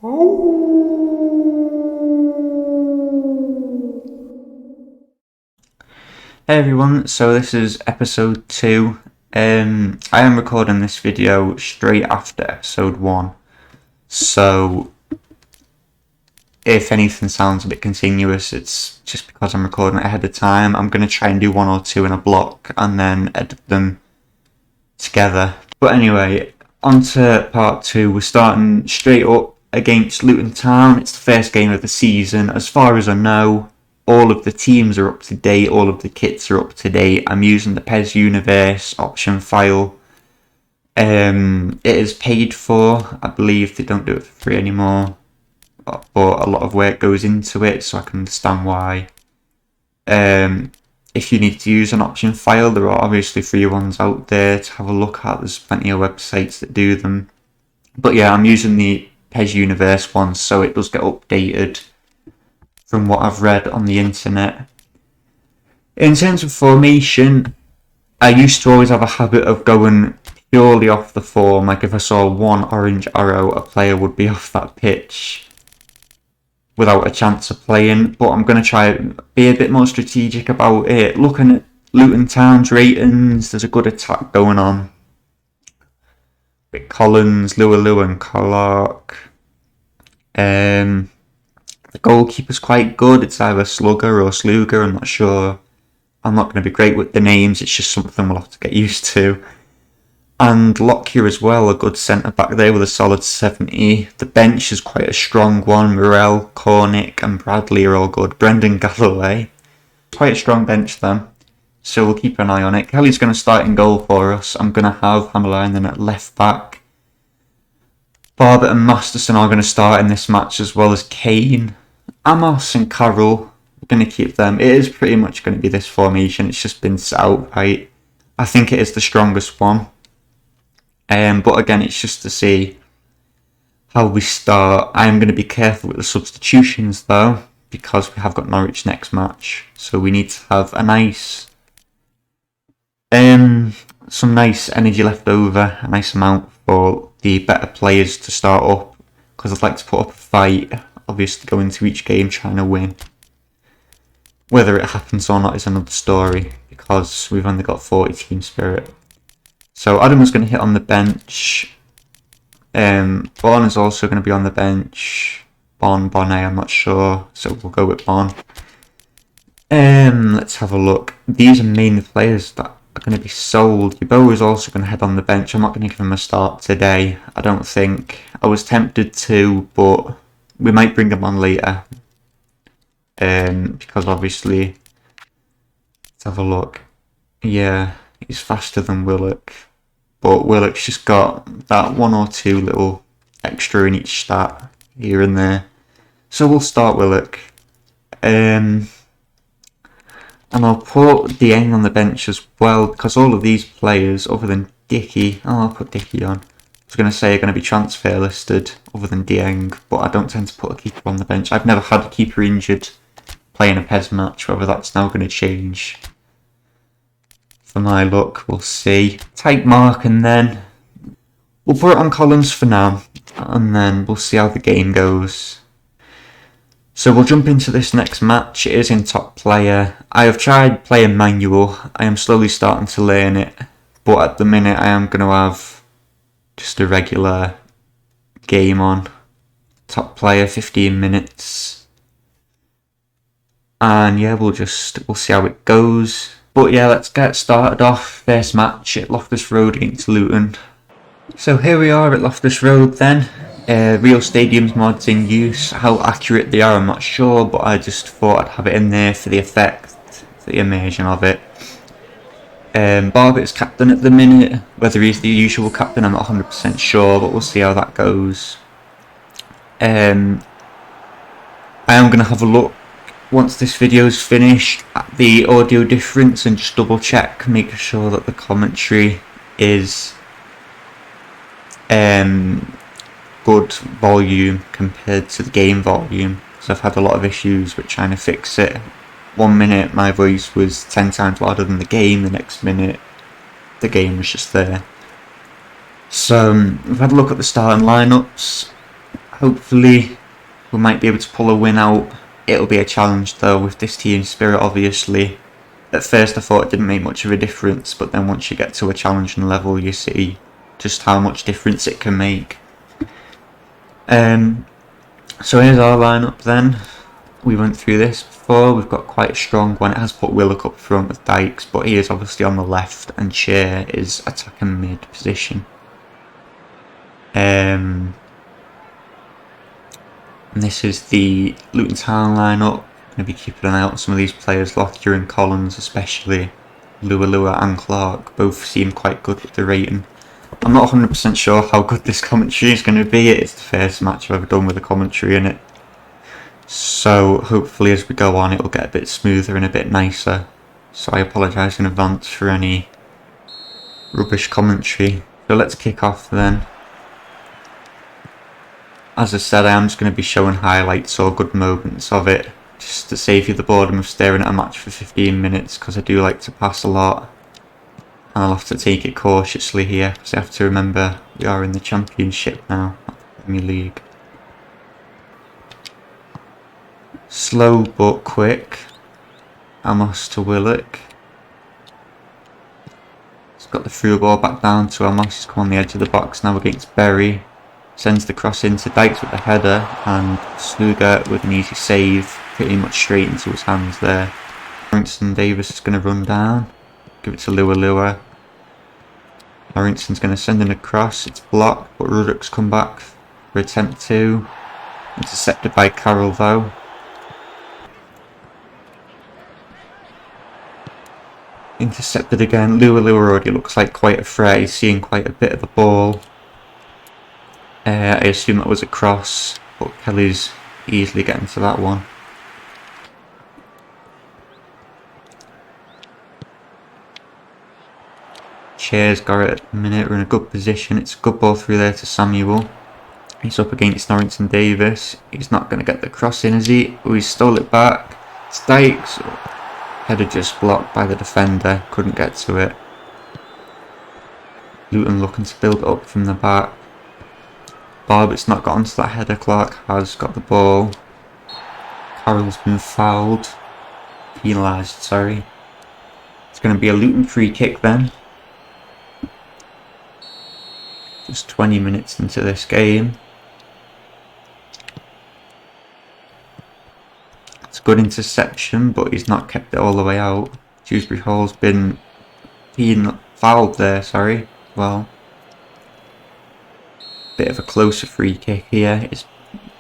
Hey everyone, so this is episode 2. I am recording this video straight after episode 1, so if anything sounds a bit continuous, it's just because I'm recording it ahead of time. I'm going to try and do 1 or 2 in a block and then edit them together. But anyway, on to part 2. We're starting straight up against Luton Town. It's the first game of the season. As far as I know, all of the teams are up to date, all of the kits are up to date. I'm using the PES Universe option file. It is paid for. I believe they don't do it for free anymore, but a lot of work goes into it, so I can understand why. If you need to use an option file, there are obviously free ones out there to have a look at. There's plenty of websites that do them. But yeah, I'm using the PES Universe one, so it does get updated from what I've read on the internet. In terms of formation, I used to always have a habit of going purely off the form. Like if I saw one orange arrow, a player would be off that pitch without a chance of playing. But I'm going to try and be a bit more strategic about it. Looking at Luton Town's ratings, there's a good attack going on. Collins, Lualu and Clark. The goalkeeper's quite good. It's either Slugger or Sluger, I'm not sure. I'm not going to be great with the names, it's just something we'll have to get used to. And Lockyer as well, a good centre back there with a solid 70. The bench is quite a strong one. Morel, Cornick and Bradley are all good. Brendan Galloway. Quite a strong bench then, so we'll keep an eye on it. Kelly's going to start in goal for us. I'm going to have Hammerline at left back. Barber and Masterson are going to start in this match, as well as Kane. Amos and Carroll, we're going to keep them. It is pretty much going to be this formation. It's just been set out right. I think it is the strongest one. But again, it's just to see how we start. I am going to be careful with the substitutions though, because we have got Norwich next match. So we need to have a nice, some nice energy left over, a nice amount for the better players to start up, because I'd like to put up a fight, obviously go into each game trying to win. Whether it happens or not is another story, because we've only got 40 team spirit. So Adam was going to hit on the bench. Bon is also going to be on the bench. Bonnet, I'm not sure, so we'll go with Bon. Let's have a look. These are mainly players that are going to be sold. Yabo is also going to head on the bench. I'm not going to give him a start today, I don't think. I was tempted to, but we might bring him on later. Because obviously, let's have a look. Yeah, he's faster than Willock, but Willock's just got that 1 or 2 little extra in each stat here and there. So we'll start Willock. And I'll put Dieng on the bench as well, because all of these players, other than Dickey, I'll put Dickey on. I was going to say are going to be transfer listed, other than Dieng, but I don't tend to put a keeper on the bench. I've never had a keeper injured playing a PES match, whether that's now going to change. For my luck, we'll see. Type mark, and then we'll put it on Collins for now, and then we'll see how the game goes. So we'll jump into this next match. It is in top player. I have tried playing manual. I am slowly starting to learn it, but at the minute I am going to have just a regular game on. Top player, 15 minutes. And yeah, we'll see how it goes. But yeah, let's get started off. First match at Loftus Road against Luton. So here we are at Loftus Road then. Real Stadiums mods in use. How accurate they are, I'm not sure, but I just thought I'd have it in there for the effect, for the immersion of it. Barbett's captain at the minute. Whether he's the usual captain, I'm not 100% sure, but we'll see how that goes. I am going to have a look once this video is finished at the audio difference and just double check, make sure that the commentary is good volume compared to the game volume, because I've had a lot of issues with trying to fix it. 1 minute my voice was 10 times louder than the game, the next minute the game was just there. So we've had a look at the starting lineups. hopefully we might be able to pull a win out. It'll be a challenge though with this team spirit, obviously. At first I thought it didn't make much of a difference, but then once you get to a challenging level you see just how much difference it can make. So here's our lineup then. We went through this before. We've got quite a strong one. It has put Willock up front with Dykes, but he is obviously on the left and Chair is attacking mid position. And this is the Luton Town lineup. I'm going to be keeping an eye out on some of these players, Lockyer and Collins especially. Lua and Clark both seem quite good with the rating. I'm not 100% sure how good this commentary is going to be. It's the first match I've ever done with a commentary in it. So hopefully as we go on it'll get a bit smoother and a bit nicer. So I apologise in advance for any rubbish commentary. So let's kick off then. As I said, I am just going to be showing highlights or good moments of it, just to save you the boredom of staring at a match for 15 minutes, because I do like to pass a lot. And I'll have to take it cautiously here, because I have to remember we are in the Championship now, not the Premier League. Slow but quick. Amos to Willock. He's got the through ball back down to Amos. He's come on the edge of the box now against Berry. Sends the cross into Dykes with the header, and Sluga with an easy save, pretty much straight into his hands there. Lawrenson Davis is going to run down, give it to Lua. Lawrenson's going to send in a cross, it's blocked, but Ruddock's come back for attempt 2. Intercepted by Carroll though. Intercepted again. Lua already looks like quite a threat, he's seeing quite a bit of the ball. I assume that was a cross, but Kelly's easily getting to that one. Chair's got it at the minute, we're in a good position. It's a good ball through there to Samuel. He's up against Norwich Davis. He's not going to get the cross in, is he? Oh, he stole it back. It's Dykes. Header just blocked by the defender, couldn't get to it. Luton looking to build it up from the back. Barbett's not got onto that header, Clark has got the ball. Carroll's been fouled. Penalised, sorry. It's going to be a Luton free kick then. Just 20 minutes into this game. It's a good interception, but he's not kept it all the way out. Dewsbury Hall's been fouled there, sorry. Well, bit of a closer free kick here. It's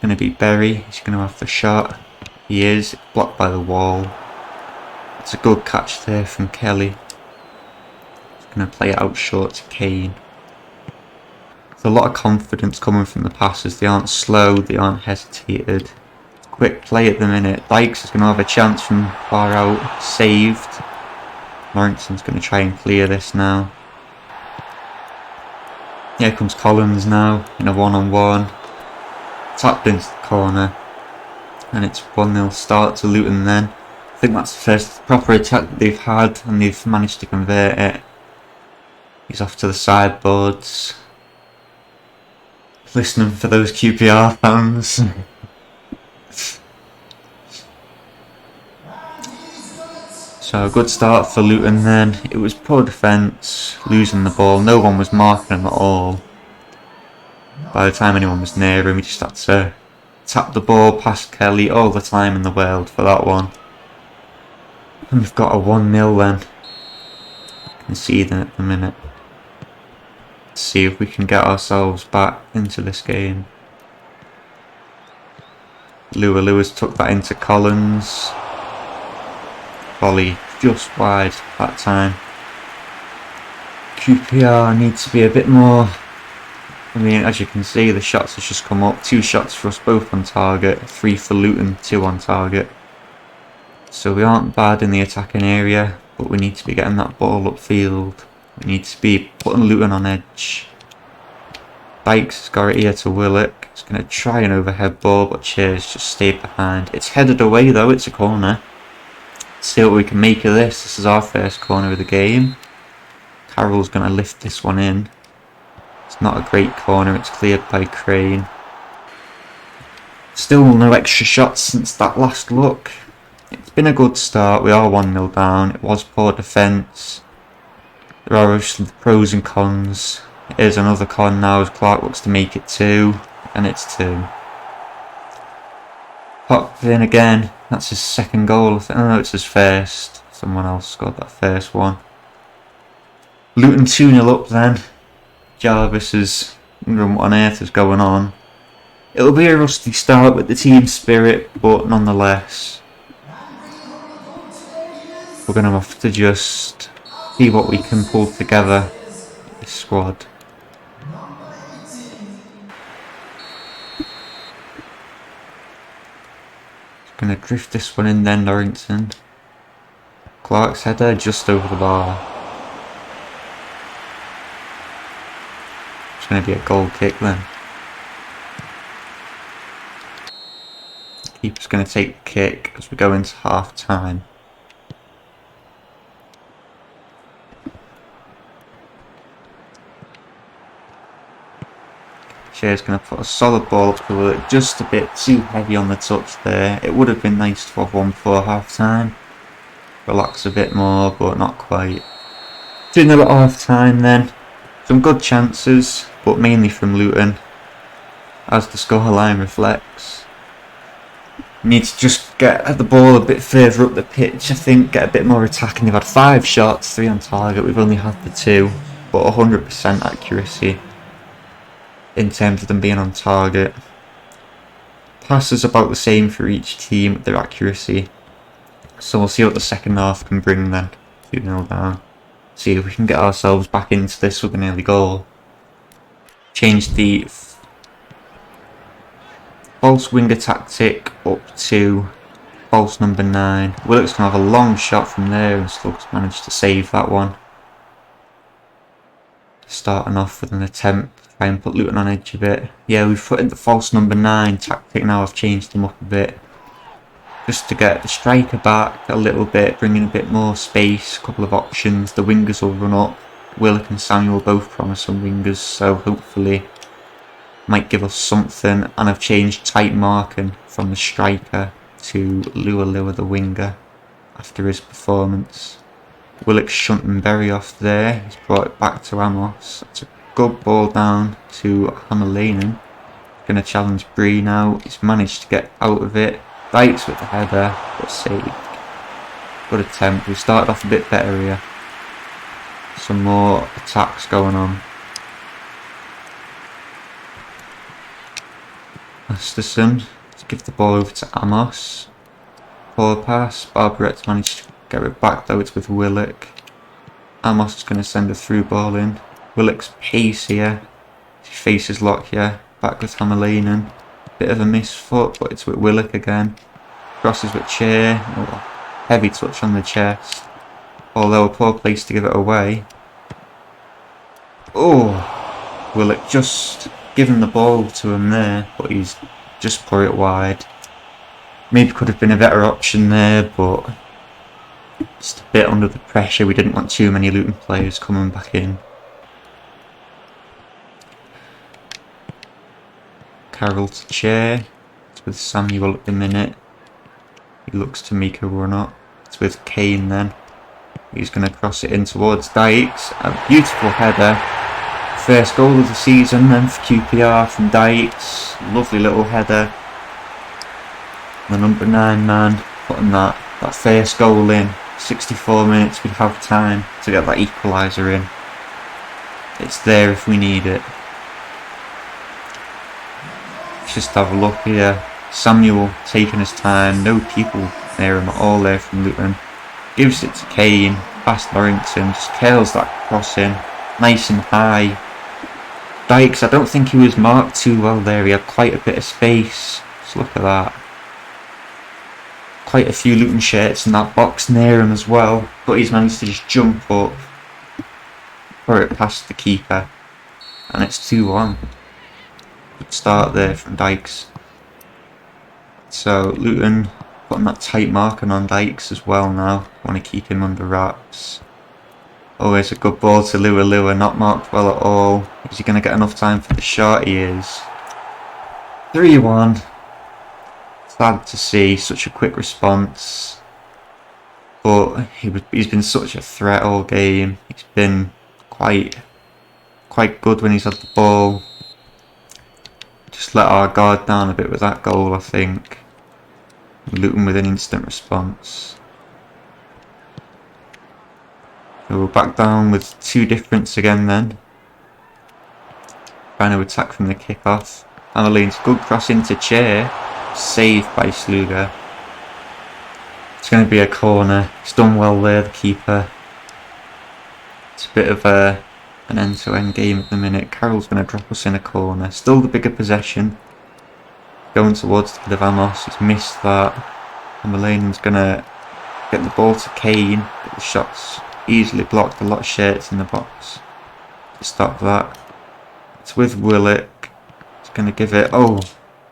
going to be Berry. He's going to have the shot. He is. Blocked by the wall. It's a good catch there from Kelly. He's going to play it out short to Kane. There's a lot of confidence coming from the passes. They aren't slow. They aren't hesitated. Quick play at the minute. Dykes is going to have a chance from far out. Saved. Lawrenson's going to try and clear this now. Here comes Collins now in a one-on-one. Tapped into the corner. And it's 1-0 start to Luton then. I think that's the first proper attack that they've had and they've managed to convert it. He's off to the sideboards. Listening for those QPR fans. So a good start for Luton then. It was poor defence, losing the ball. No one was marking him at all. By the time anyone was near him, he just had to tap the ball past Kelly. All the time in the world for that one. And we've got a 1-0 then. Conceding at the minute. Let's see if we can get ourselves back into this game. Lewis took that into Collins. Volley just wide that time. QPR needs to be a bit more. I mean, as you can see, the shots have just come up. 2 shots for us, both on target. 3 for Luton, 2 on target. So we aren't bad in the attacking area, but we need to be getting that ball upfield. We need to be putting Luton on edge. Dykes has got it here to Willock. He's going to try an overhead ball, but Cheers just stayed behind. It's headed away though, it's a corner. See what we can make of this. This is our first corner of the game. Carroll's going to lift this one in. It's not a great corner, it's cleared by Crane. Still no extra shots since that last look. It's been a good start. We are 1-0 down. It was poor defence. There are obviously the pros and cons. Here's another con now as Clark looks to make it 2, and it's 2. Pop in again. That's his second goal. Oh no, it's his first. Someone else scored that first one. Luton 2-0 up then. Jarvis is wondering what on earth is going on. It'll be a rusty start with the team spirit, but nonetheless, we're going to have to just see what we can pull together with this squad. Going to drift this one in then, Norrington. Clark's header just over the bar. It's going to be a goal kick then. Keeper's going to take the kick as we go into half time. Shear's going to put a solid ball up to it, just a bit too heavy on the touch there. It would have been nice to have one before half time. Relax a bit more, but not quite. 2-0 at half time then. Some good chances, but mainly from Luton, as the scoreline reflects. Need to just get the ball a bit further up the pitch, I think, get a bit more attacking. They've had 5 shots, 3 on target, we've only had the 2, but 100% accuracy in terms of them being on target. Passes about the same for each team with their accuracy. So we'll see what the second half can bring then. 2-0 down. See if we can get ourselves back into this with an early goal. Change the false winger tactic up to false number 9. Willock's going to have a long shot from there and Slugs managed to save that one. Starting off with an attempt to try and put Luton on edge a bit. Yeah, we've put in the false number 9 tactic now. I've changed them up a bit. Just to get the striker back a little bit, bring in a bit more space, a couple of options. The wingers will run up. Willock and Samuel both promise some wingers, so hopefully might give us something. And I've changed tight marking from the striker to Lua the winger after his performance. Willock's shunting Berry off there. He's brought it back to Amos. It's a good ball down to Hammerlanen. Going to challenge Bree now. He's managed to get out of it. Dykes with the header, but saved. Good attempt. We started off a bit better here. Some more attacks going on. Masterson to give the ball over to Amos. Poor pass. Barbaret's managed to get it back though. It's with Willock. Amos is going to send a through ball in. Willock's pace here. He faces lock here. Back with Hammerlanen. Bit of a misfoot, but it's with Willock again. Crosses with Chair. Oh, heavy touch on the chest. Although a poor place to give it away. Oh, Willock just giving the ball to him there, but he's just put it wide. Maybe could have been a better option there, but just a bit under the pressure. We didn't want too many Luton players coming back in. Carroll to Chair. It's with Samuel at the minute. He looks to make a run up. It's with Kane then. He's going to cross it in towards Dykes. A beautiful header. First goal of the season then for QPR from Dykes. Lovely little header. The number 9 man putting that first goal in. 64 minutes we have time to get that equaliser in. It's there if we need it. Let's just have a look here. Samuel taking his time, no people near him at all there from Luton. Gives it to Kane, past Norrington, just curls that cross in, nice and high. Dykes, I don't think he was marked too well there, he had quite a bit of space. Just look at that. Quite a few Luton shirts in that box near him as well, but he's managed to just jump up, throw it past the keeper, and it's 2-1. Good start there from Dykes. So Luton putting that tight marking on Dykes as well now. Want to keep him under wraps. Always a good ball to Lua, not marked well at all. Is he going to get enough time for the shot? He is. 3-1. sad to see such a quick response, but he's been such a threat all game. He's been quite good when he's had the ball. Just let our guard down a bit with that goal, I think. Luton with an instant response. So we're back down with 2 difference again then. Trying to attack from the kick-off. Amelie's good cross into Chair. Saved by Sluga. It's going to be a corner. He's done well there, the keeper. It's a bit of an end-to-end game at the minute. Carroll's going to drop us in a corner. Still the bigger possession. Going towards the bit of Amos. He's missed that. And Mulaney's going to get the ball to Kane. But the shot's easily blocked. A lot of shirts in the box to stop that. It's with Willock. He's going to give it... Oh,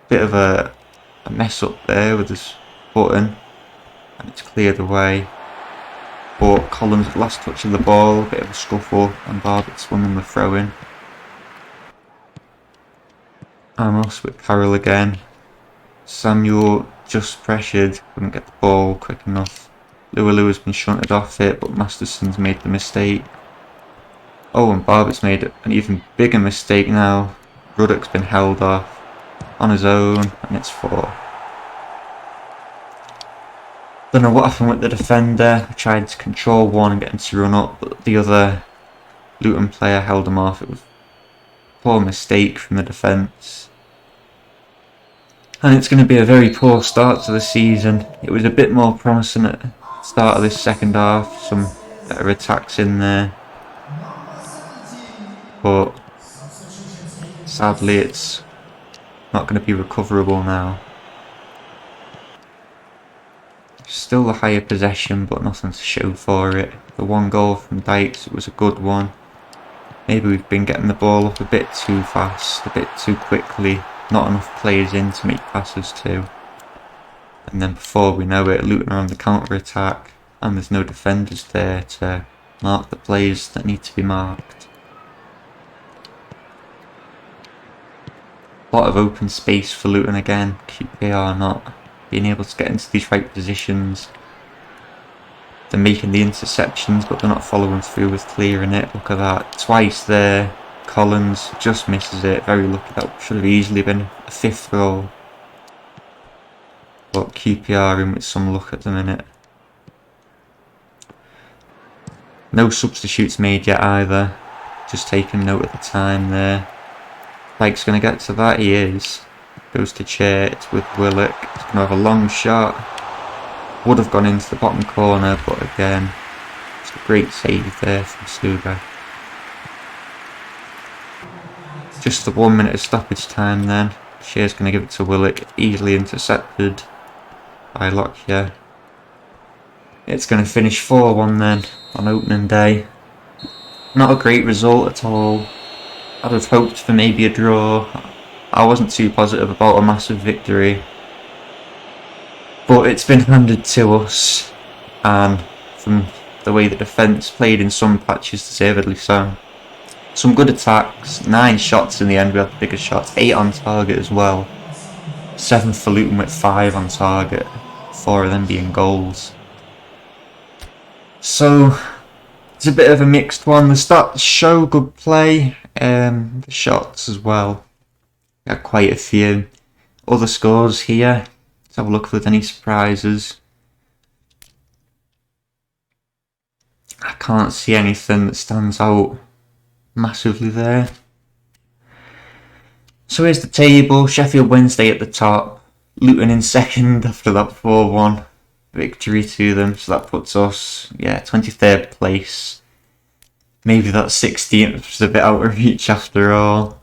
bit of a mess up there with his button. And it's cleared away. But Collins' last touch of the ball. A bit of a scuffle. And Barbett's won the throw-in. Amos with Carroll again. Samuel just pressured, couldn't get the ball quick enough. Lualu has been shunted off it, but Masterson's made the mistake. Oh, and Barbett's made an even bigger mistake now. Ruddock's been held off on his own, and it's 4. Don't know what happened with the defender. I tried to control one and get him to run up, but the other Luton player held him off. It was a poor mistake from the defence. And it's going to be a very poor start to the season. It was a bit more promising at the start of this second half. Some better attacks in there. But sadly it's not going to be recoverable now. Still the higher possession, but nothing to show for it. The 1 goal from Dykes, it was a good one. Maybe we've been getting the ball up a bit too fast, a bit too quickly. Not enough players in to make passes to. And then before we know it, Luton are on the counter-attack, and there's no defenders there to mark the players that need to be marked. A lot of open space for Luton again. QPR not being able to get into these right positions. They're making the interceptions, but they're not following through with clearing it. Look at that. Twice there. Collins just misses it. Very lucky. That should have easily been a 5th goal. But QPR in with some luck at the minute. No substitutes made yet either. Just taking note of the time there. Pike's going to get to that. He is. Goes to Chair. It's with Willock. It's going to have a long shot. Would have gone into the bottom corner, but again, it's a great save there from Sluga. Just the 1 minute of stoppage time then. Shear's going to give it to Willock, easily intercepted by Lockyer. It's going to finish 4-1 then on opening day. Not a great result at all. I'd have hoped for maybe a draw. I wasn't too positive about a massive victory. But it's been handed to us, and from the way the defence played in some patches, deservedly so. Some good attacks, 9 shots in the end, we had the biggest shots, 8 on target as well. 7 for Luton with 5 on target, 4 of them being goals. So, it's a bit of a mixed one. The stats show good play, the shots as well. We had quite a few. Other scores here, let's have a look if there's any surprises. I can't see anything that stands out massively there. So here's the table. Sheffield Wednesday at the top, Luton in second after that 4-1 victory to them, so that puts us 23rd place. Maybe that 16th was a bit out of reach after all.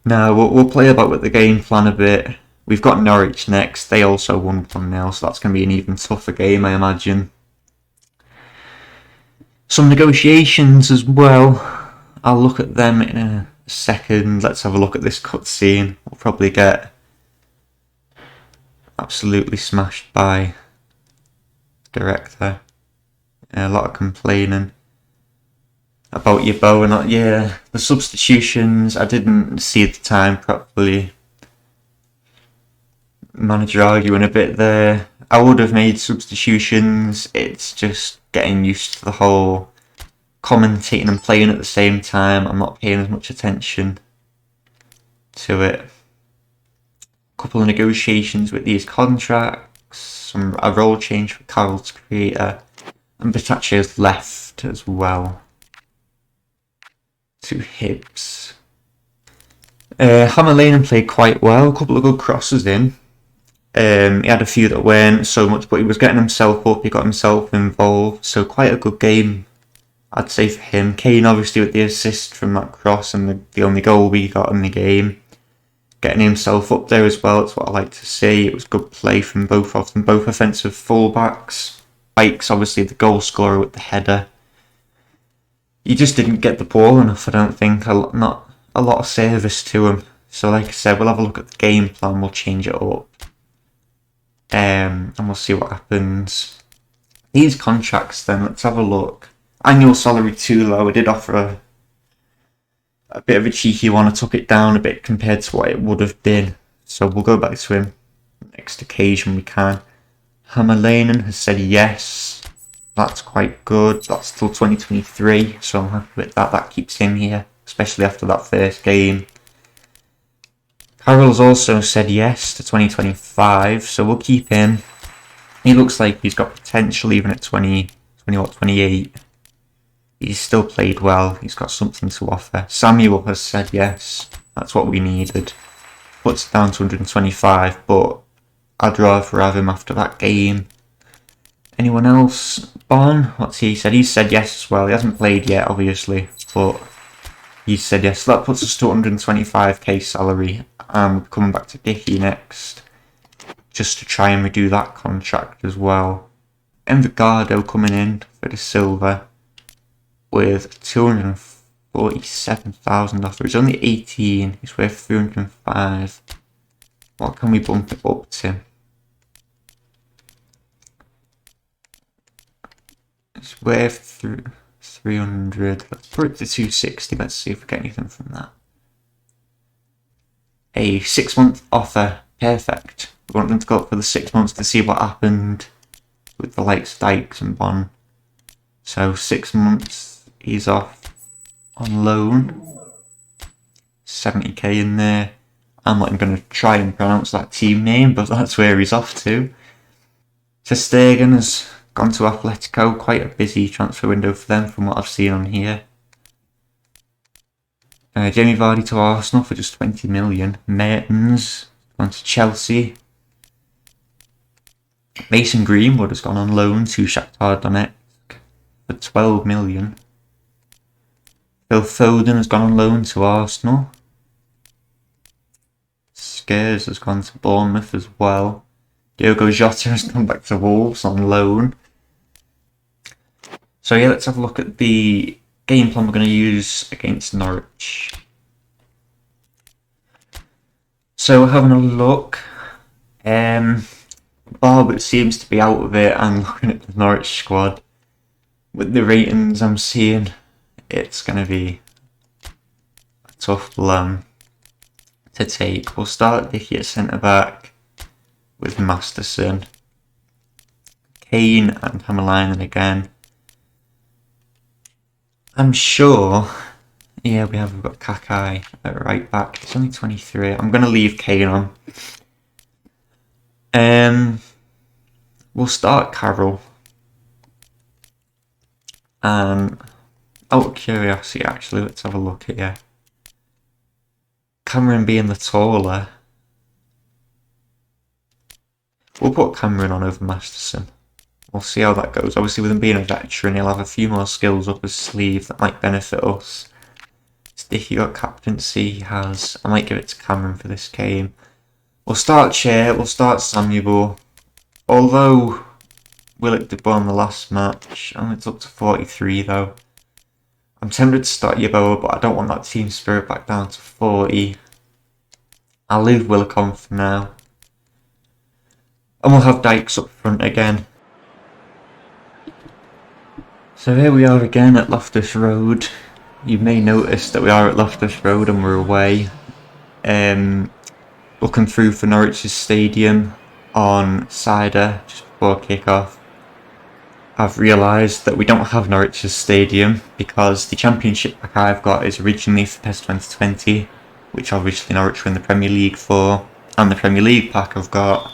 Now we'll play about with the game plan a bit. We've got Norwich next. They also won 1-0, so that's going to be an even tougher game, I imagine. Some negotiations as well. I'll look at them in a second. Let's have a look at this cutscene. We'll probably get absolutely smashed by the director. A lot of complaining about your bow and not. Yeah, the substitutions, I didn't see the time properly. Manager arguing a bit there. I would have made substitutions. It's just getting used to the whole commentating and playing at the same time. I'm not paying as much attention to it. A couple of negotiations with these contracts. A role change for Carroll's creator. And Bitache has left as well to Hibs. Hammer Lane played quite well. A couple of good crosses in. He had a few that weren't so much, but he was getting himself up. He got himself involved. So quite a good game, I'd say, for him. Kane obviously with the assist from that cross and the only goal we got in the game. Getting himself up there as well, it's what I like to see. It was good play from both of them, both offensive fullbacks. Bikes obviously the goal scorer with the header. He just didn't get the ball enough, I don't think. Not a lot of service to him. So like I said, we'll have a look at the game plan, we'll change it up. And we'll see what happens. These contracts then, let's have a look. Annual salary too low. I did offer a bit of a cheeky one. I took it down a bit compared to what it would have been. So we'll go back to him next occasion we can. Hammerlanen has said yes. That's quite good. That's till 2023, so I'm happy with that. That keeps him here, especially after that first game. Carroll's also said yes to 2025, so we'll keep him. He looks like he's got potential even at 28. He's still played well. He's got something to offer. Samuel has said yes. That's what we needed. Puts it down to 125, but I'd rather have him after that game. Anyone else? Bon? What's he said? He's said yes as well. He hasn't played yet, obviously, but he said yes. So that puts us to 125k salary. And coming back to Dickey next, just to try and redo that contract as well. Envigado coming in for the silver with 247,000 offer. He's only 18. He's worth 305. What can we bump it up to? It's worth 300. Let's put it to 260. Let's see if we get anything from that. A 6-month offer. Perfect. We want them to go up for the 6 months to see what happened with the likes of Dykes and Bon. So 6 months, he's off on loan. 70k in there. I'm not even going to try and pronounce that team name, but that's where he's off to. Ter Stegen has gone to Atletico. Quite a busy transfer window for them from what I've seen on here. Jamie Vardy to Arsenal for just 20 million. Mertens gone to Chelsea. Mason Greenwood has gone on loan to Shakhtar Donetsk for 12 million. Phil Foden has gone on loan to Arsenal. Scares has gone to Bournemouth as well. Diogo Jota has gone back to Wolves on loan. So yeah, let's have a look at the game plan we're going to use against Norwich. So we're having a look. Barber seems to be out of it, and looking at the Norwich squad, with the ratings I'm seeing, it's going to be a tough blow to take. We'll start Dickey at centre back with Masterson, Kane and Hammerlainen again. I'm sure, yeah, we've got Kakai at right back. It's only 23. I'm going to leave Kane on. We'll start Carroll. And out of curiosity, actually, let's have a look at you. Cameron being the taller, we'll put Cameron on over Masterson. We'll see how that goes. Obviously, with him being a veteran, he'll have a few more skills up his sleeve that might benefit us. Sticky got captaincy, he has. I might give it to Cameron for this game. We'll start Chair, we'll start Samuel. Although Willock did well in the last match, and it's up to 43 though. I'm tempted to start Yeboah, but I don't want that team spirit back down to 40. I'll leave Willock on for now. And we'll have Dykes up front again. So here we are again at Loftus Road. You may notice that we are at Loftus Road and we're away. Looking through for Norwich's stadium on Cider just before kick-off, I've realised that we don't have Norwich's stadium because the championship pack I've got is originally for PES 2020, which obviously Norwich were in the Premier League for, and the Premier League pack I've got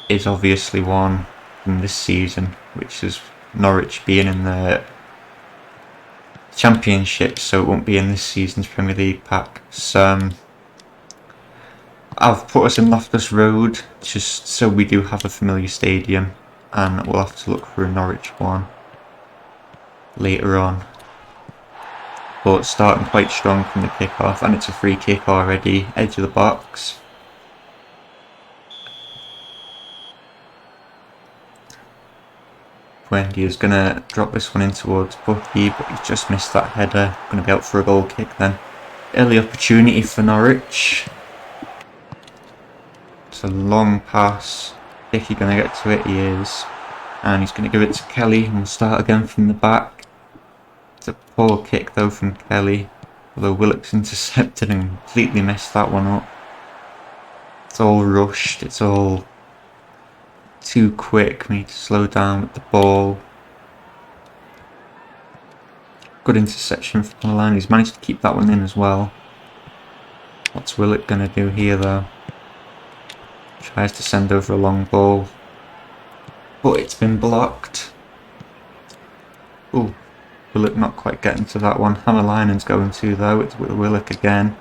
is obviously one from this season, which is Norwich being in the championship, so it won't be in this season's Premier League pack. So I've put us in Loftus Road just so we do have a familiar stadium, and we'll have to look for a Norwich one later on. But starting quite strong from the kick-off, and it's a free kick already, edge of the box. Wendy is going to drop this one in towards Bucky, but he's just missed that header. Going to be out for a goal kick then. Early opportunity for Norwich. It's a long pass. Dicky going to get to it? He is. And he's going to give it to Kelly, and we'll start again from the back. It's a poor kick though from Kelly, although Willock's intercepted and completely messed that one up. It's all rushed, it's all too quick. We need to slow down with the ball. Good interception from the line. He's managed to keep that one in as well. What's Willock going to do here though? Tries to send over a long ball, but it's been blocked. Ooh, Willock not quite getting to that one. Hammerlinen's going to though. It's with Willock again.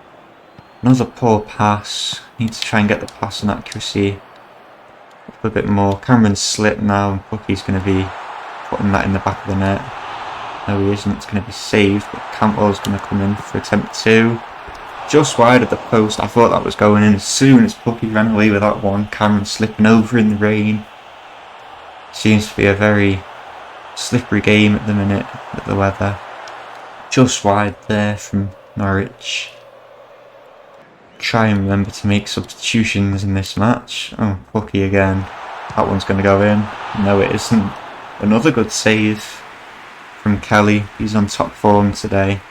Another poor pass. Needs to try and get the pass and accuracy up a bit more. Cameron's slipped now, and Bucky's going to be putting that in the back of the net. No, he isn't. It's going to be saved, but Cantwell's going to come in for attempt 2. Just wide of the post. I thought that was going in as soon as Bucky ran away with that one. Cameron slipping over in the rain. Seems to be a very slippery game at the minute with the weather. Just wide there from Norwich. Try and remember to make substitutions in this match. Oh, Bucky again. That one's going to go in. No, it isn't. Another good save from Kelly. He's on top form today.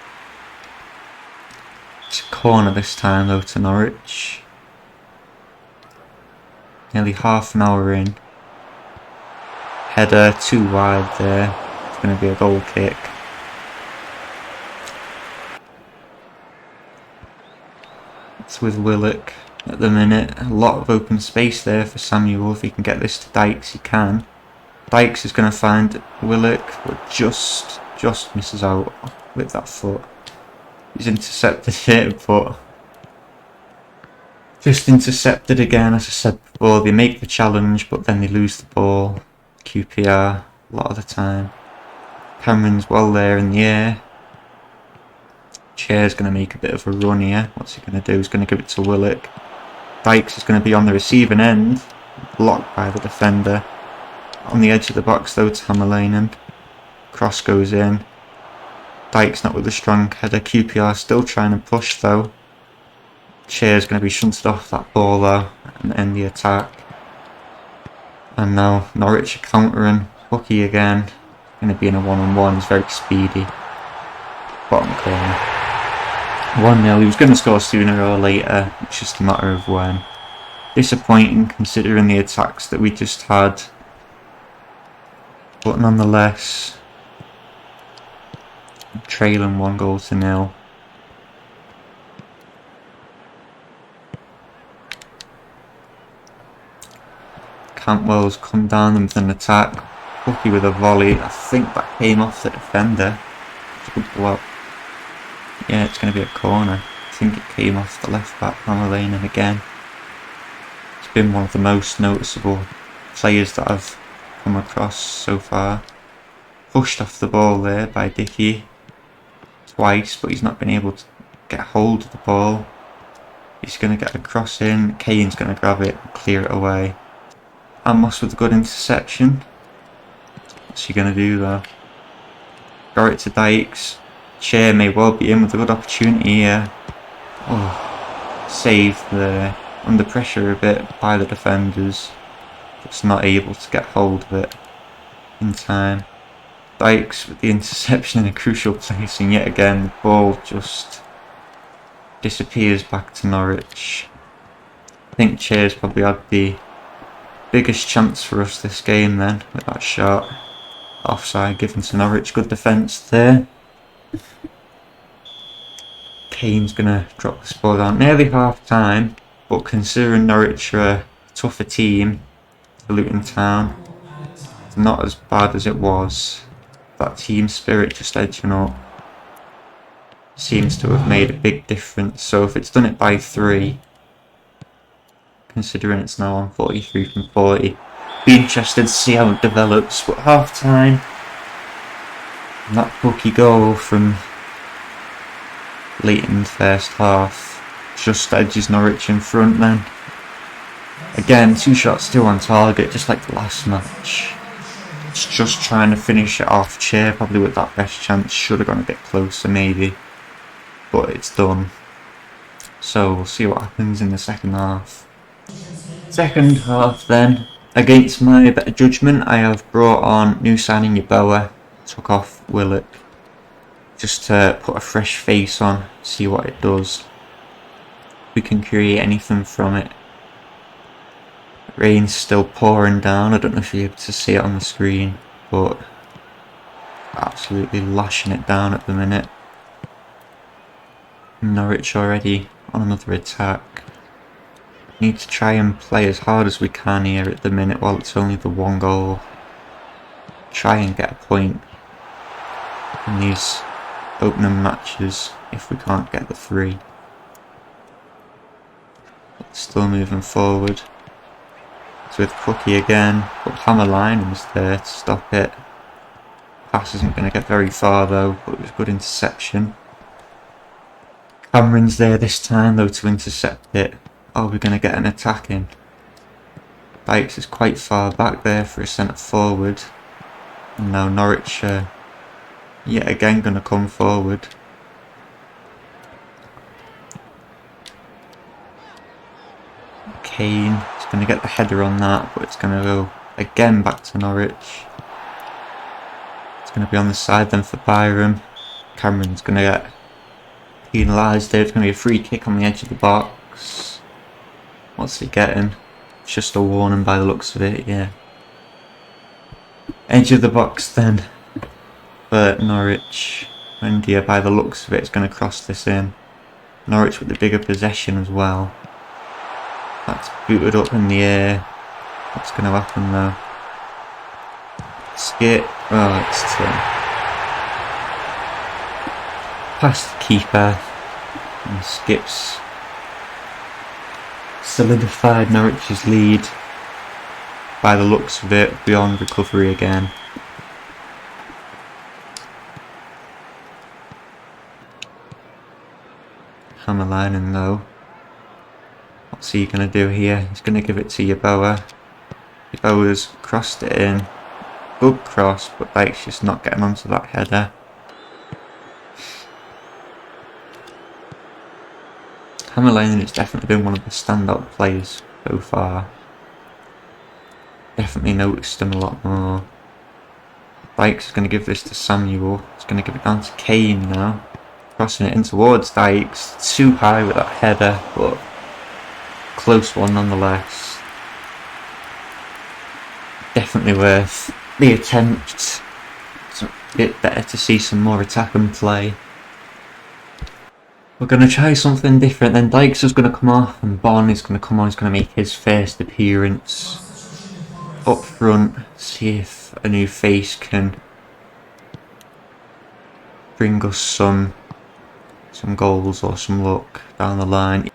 It's a corner this time though to Norwich. Nearly half an hour in. Header too wide there. It's going to be a goal kick. It's with Willock at the minute. A lot of open space there for Samuel. If he can get this to Dykes, he can. Dykes is going to find Willock, but just misses out with that foot. He's intercepted it, but just intercepted again. As I said before, they make the challenge, but then they lose the ball. QPR a lot of the time. Cameron's well there in the air. Chair's going to make a bit of a run here. What's he going to do? He's going to give it to Willock. Dykes is going to be on the receiving end, blocked by the defender. On the edge of the box though, to Hammerlinen. Cross goes in. Dykes not with a strong header. QPR still trying to push though. Chair's going to be shunted off that ball though and end the attack. And now Norwich are countering. Bucky again. Going to be in a one-on-one. He's very speedy. Bottom corner. 1-0. He was going to score sooner or later. It's just a matter of when. Disappointing considering the attacks that we just had. But nonetheless, trailing 1-0. Cantwell's come down with an attack. Bucky with a volley. I think that came off the defender. It's a good block. Yeah, it's going to be a corner. I think it came off the left back from Lane, and again, it's been one of the most noticeable players that I've come across so far. Pushed off the ball there by Dicky twice, but he's not been able to get hold of the ball. He's going to get a cross in. Kane's going to grab it and clear it away. Amos with a good interception. What's he going to do though? Got it to Dykes. Chair may well be in with a good opportunity here. Oh, saved there. Under pressure a bit by the defenders. Just not able to get hold of it in time. Dykes with the interception in a crucial place, and yet again the ball just disappears back to Norwich. think Cheers probably had the biggest chance for us this game then, with that shot. Offside given to Norwich, good defence there. Kane's going to drop the score down. Nearly half time, but considering Norwich are a tougher team to Luton Town, it's not as bad as it was. That team spirit just edging up seems to have made a big difference. So if it's done it by 3, considering it's now on 43 from 40, be interested to see how it develops. But half time, that bookie goal from late in the first half just edges Norwich in front then. Again, 2 shots still on target, just like the last match. It's just trying to finish it off. Chair probably with that best chance, should have gone a bit closer maybe, but it's done. So we'll see what happens in the second half. Second half then, against my better judgment, I have brought on new signing Yeboah, took off Willock, just to put a fresh face on, see what it does. We can create anything from it. Rain's still pouring down, I don't know if you're able to see it on the screen, but absolutely lashing it down at the minute. Norwich already on another attack. Need to try and play as hard as we can here at the minute while it's only the 1 goal. Try and get a point in these opening matches if we can't get the 3. It's still moving forward. It's with Cookie again, but Hammerlinen's there to stop it. Pass isn't going to get very far though, but it was good interception. Cameron's there this time though to intercept it. Are we going to get an attack in? Dykes is quite far back there for a centre forward. And now Norwich yet again going to come forward. Kane is going to get the header on that, but it's going to go again back to Norwich. It's going to be on the side then for Byram. Cameron's going to get penalised there. It's going to be a free kick on the edge of the box. What's he getting? It's just a warning by the looks of it, yeah. Edge of the box then for Norwich. India, by the looks of it, is going to cross this in. Norwich with the bigger possession as well. That's booted up in the air. What's going to happen though? Skip. Oh, it's past the keeper. And Skip's solidified Norwich's lead. By the looks of it, beyond recovery again. Hammerlinen though. What's he going to do here? He's going to give it to Yeboah. Yeboah's crossed it in. Good cross, but Dyke's just not getting onto that header. Hammerlinen has definitely been one of the standout players so far. Definitely noticed him a lot more. Dykes is going to give this to Samuel. He's going to give it down to Kane now. Crossing it in towards Dykes. Too high with that header, but close one nonetheless. Definitely worth the attempt. It's a bit better to see some more attack and play. We're going to try something different. Then Dykes is going to come off and Bon is going to come on. He's going to make his first appearance up front. See if a new face can bring us some goals or some luck down the line.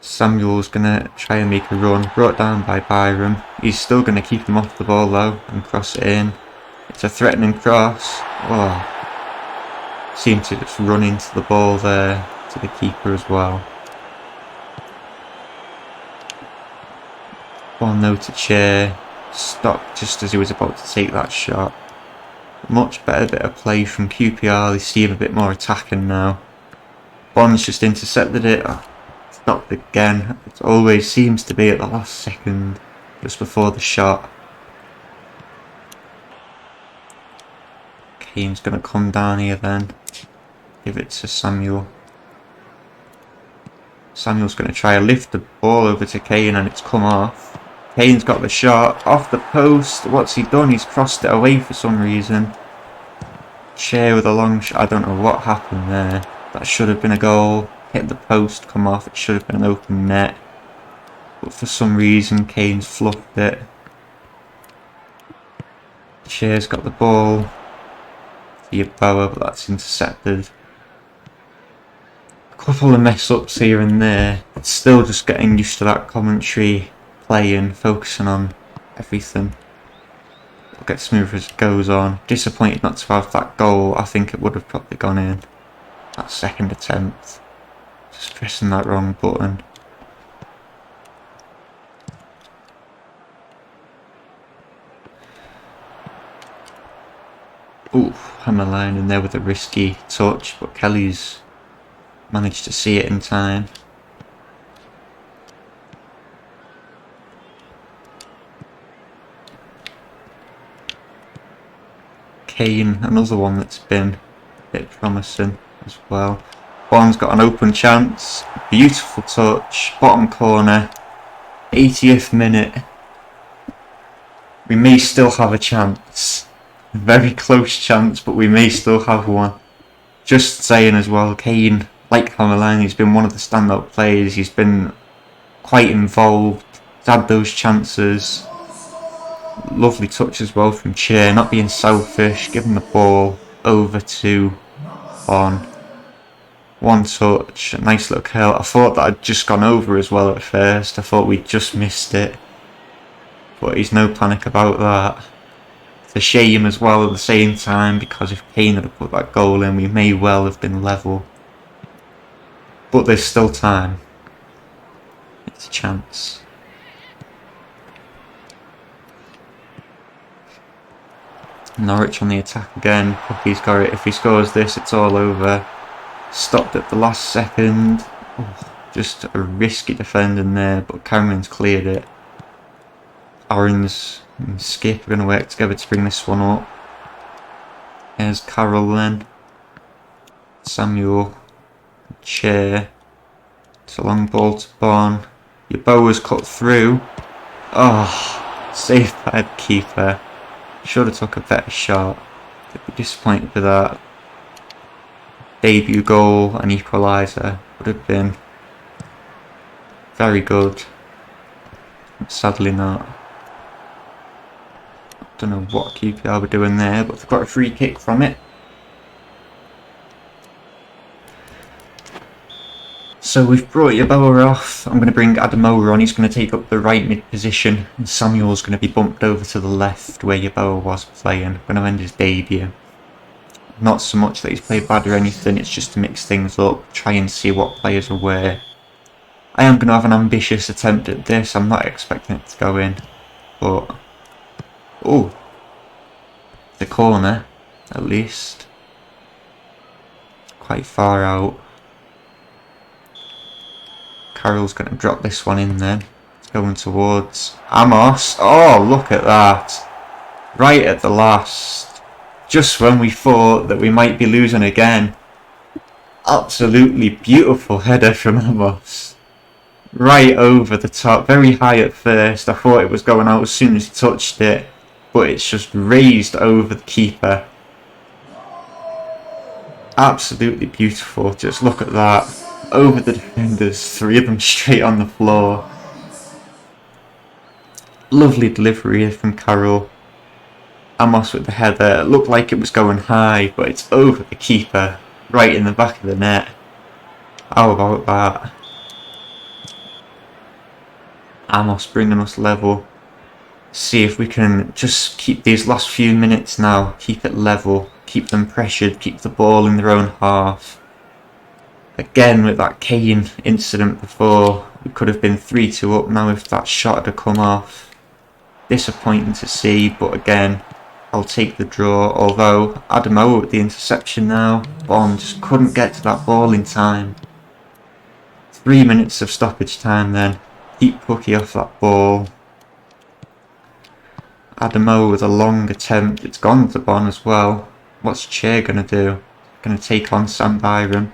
Samuel's going to try and make a run, brought down by Byram. He's still going to keep him off the ball though and cross it in. It's a threatening cross. Oh, seemed to just run into the ball there to the keeper as well. One though to Chair, stopped just as he was about to take that shot. Much better bit of play from QPR. They seem a bit more attacking now. Bon's just intercepted it. Oh, stopped again. It always seems to be at the last second, just before the shot. Kane's going to come down here then. Give it to Samuel. Samuel's going to try to lift the ball over to Kane and it's come off. Kane's got the shot off the post. What's he done? He's crossed it away for some reason. Shea with a long shot. I don't know what happened there. That should have been a goal. Hit the post, come off. It should have been an open net. But for some reason, Kane's fluffed it. Shea's got the ball. Yeboah, but that's intercepted. A couple of mess ups here and there. But still just getting used to that commentary, playing, focusing on everything. It'll get smoother as it goes on. Disappointed not to have that goal. I think it would have probably gone in. That second attempt. Just pressing that wrong button. Ooh, hammer line in there with a risky touch, but Kelly's managed to see it in time. Kane, another one that's been a bit promising as well. Bond's got an open chance, beautiful touch, bottom corner, 80th minute. We may still have a chance. Very close chance, but we may still have one. Just saying as well, Kane, like Hammerline, he's been one of the standout players. He's been quite involved, had those chances. Lovely touch as well from Chair, not being selfish, giving the ball over to Bon. One touch, a nice little curl. I thought that I'd just gone over as well at first. I thought we'd just missed it. But he's no panic about that. It's a shame as well at the same time, because if Kane had put that goal in, we may well have been level. But there's still time. It's a chance. Norwich on the attack again. Pucky's got it. If he scores this, it's all over. Stopped at the last second. Oh, just a risky defending there, but Cameron's cleared it. Aaron's and Skip are going to work together to bring this one up. There's Carroll then. Samuel. Chair. It's a long ball to Bon. Yeboah's cut through. Oh, saved by the keeper. Should have took a better shot. I'd be disappointed with that. Debut goal, an equaliser, would have been very good. Sadly not. Don't know what QPR were doing there, but they've got a free kick from it. So we've brought Yeboah off. I'm going to bring Adamoah on. He's going to take up the right mid position, and Samuel's going to be bumped over to the left where Yeboah was playing. Going to end his debut. Not so much that he's played bad or anything, it's just to mix things up, try and see what players are where. I am going to have an ambitious attempt at this. I'm not expecting it to go in, but oh, the corner at least, quite far out. Carroll's going to drop this one in then. It's going towards Amos. Oh, look at that. Right at the last. Just when we thought that we might be losing again. Absolutely beautiful header from Amos. Right over the top. Very high at first. I thought it was going out as soon as he touched it. But it's just raised over the keeper. Absolutely beautiful. Just look at that. Over the defenders. 3 of them straight on the floor. Lovely delivery from Carroll. Amos with the header. It looked like it was going high, but it's over the keeper. Right in the back of the net. How about that? Amos bringing us level. See if we can just keep these last few minutes now. Keep it level. Keep them pressured. Keep the ball in their own half. Again with that Kane incident before. We could have been 3-2 up now if that shot had come off. Disappointing to see, but again, I'll take the draw. Although Adamoah with the interception now. Bon just couldn't get to that ball in time. 3 minutes of stoppage time then. Keep Pucky off that ball. Adamoah with a long attempt. It's gone to Bon as well. What's Chair going to do? Going to take on Sam Byron.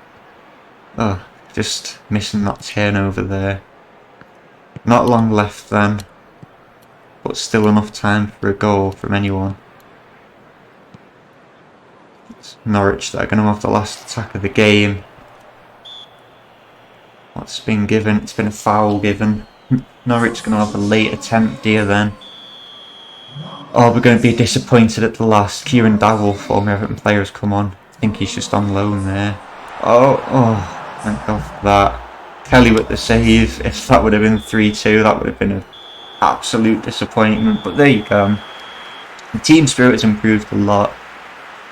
Oh, just missing that turnover there. Not long left then, but still enough time for a goal from anyone. It's Norwich that are going to have the last attack of the game. What's been given? It's been a foul given. Norwich going to have a late attempt here then. Oh, we're going to be disappointed at the last. Kieran Dowell, former Everton player, has come on. I think he's just on loan there. Oh, thank God for that. Kelly with the save. If that would have been 3-2, that would have been an absolute disappointment. But there you go. The team spirit has improved a lot.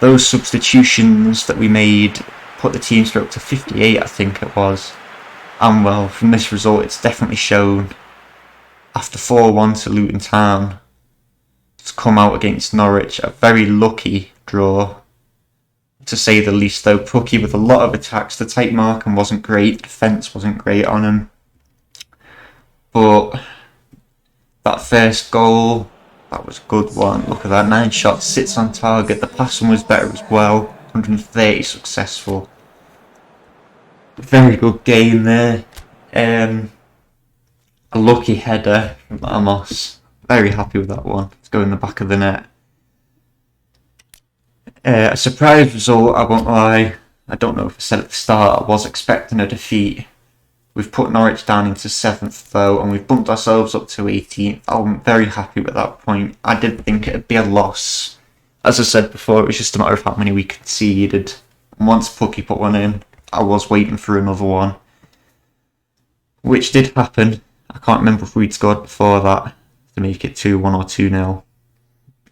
Those substitutions that we made put the team spirit up to 58, I think it was. And well, from this result, it's definitely shown. After 4-1 to Luton Town, to come out against Norwich, a very lucky draw, to say the least. Though Pucky with a lot of attacks, the tight marking wasn't great, defence wasn't great on him. But that first goal, that was a good one. Look at that, 9 shots, sits on target. The passing was better as well, 130 successful. Very good game there. A lucky header from Amos. Very happy with that one. Let's go in the back of the net. A surprise result, I won't lie. I don't know if I said at the start, I was expecting a defeat. We've put Norwich down into 7th though, and we've bumped ourselves up to 18th. I'm very happy with that point. I did think it'd be a loss. As I said before, it was just a matter of how many we conceded. And once Pucky put one in, I was waiting for another one, which did happen. I can't remember if we'd scored before that to make it 2-1 or 2-0.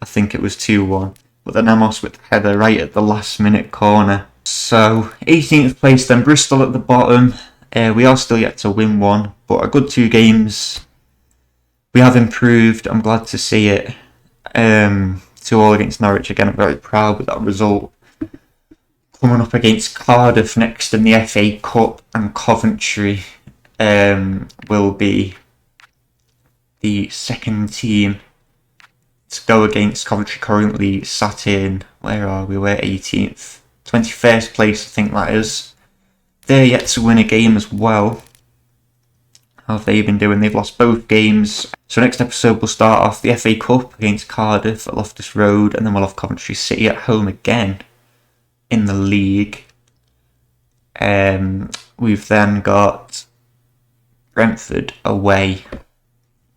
I think it was 2-1. But then Amos with the header right at the last minute corner. So 18th place then, Bristol at the bottom. We are still yet to win one, but a good 2 games. We have improved. I'm glad to see it. 2-2 against Norwich again. I'm very proud with that result. Coming up against Cardiff next in the FA Cup, and Coventry will be the second team to go against. Coventry currently sat in, where are we? We're 18th. 21st place, I think that is. They're yet to win a game as well. How have they been doing? They've lost both games. So next episode we'll start off the FA Cup against Cardiff at Loftus Road, and then we'll have Coventry City at home again in the league. We've then got Brentford away,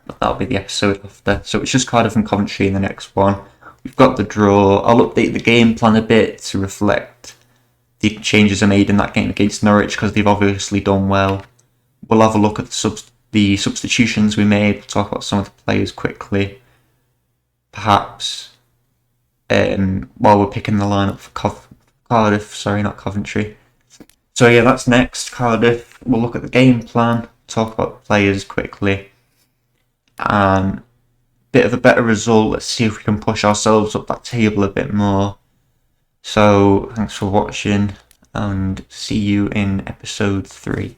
but that'll be the episode after. So it's just Cardiff and Coventry in the next one. We've got the draw. I'll update the game plan a bit to reflect the changes I made in that game against Norwich, because they've obviously done well. We'll have a look at the substitutions we made. We'll talk about some of the players quickly, perhaps, while we're picking the lineup for Cardiff, sorry, not Coventry. So yeah, that's next, Cardiff. We'll look at the game plan, talk about the players quickly, and bit of a better result. Let's see if we can push ourselves up that table a bit more. So thanks for watching, and see you in episode 3.